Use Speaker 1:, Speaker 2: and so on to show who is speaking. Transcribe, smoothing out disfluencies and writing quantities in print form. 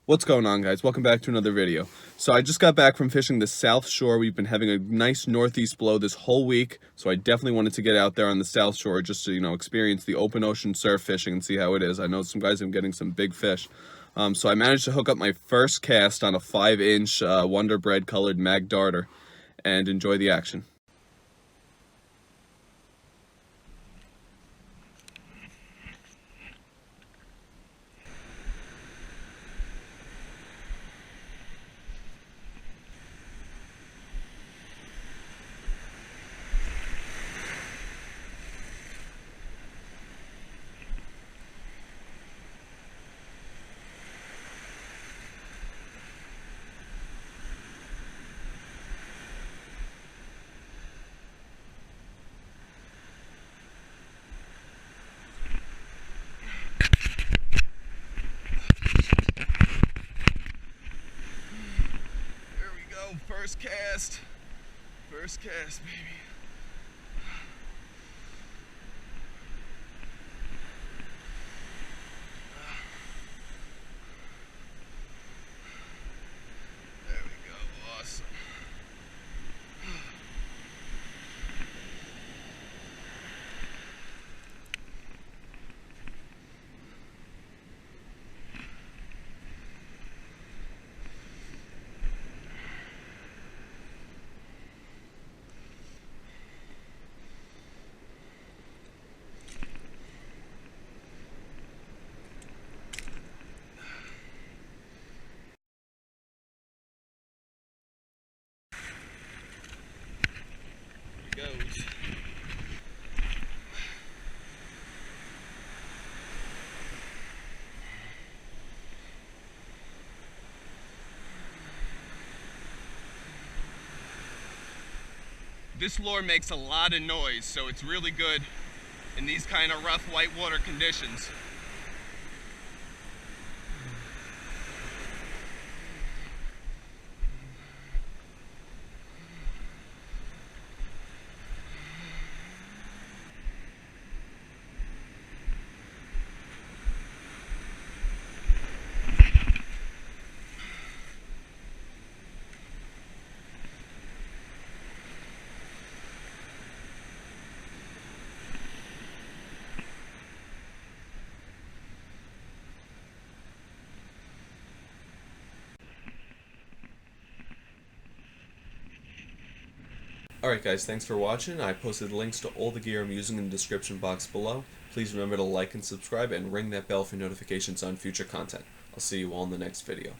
Speaker 1: What's going on, guys? Welcome back to another video. So I just got back from fishing the South Shore. We've been having a nice northeast blow this whole week, so I definitely wanted to get out there on the South Shore just to, experience the open ocean surf fishing and see how it is. I know some guys have been getting some big fish. So I managed to hook up my first cast on a 5-inch Wonder Bread colored Mag Darter and enjoy the action. There we go, first cast. First cast, baby. There we go, awesome. Here he goes. This lure makes a lot of noise, so it's really good in these kind of rough whitewater conditions. Alright guys, thanks for watching. I posted links to all the gear I'm using in the description box below. Please remember to like and subscribe and ring that bell for notifications on future content. I'll see you all in the next video.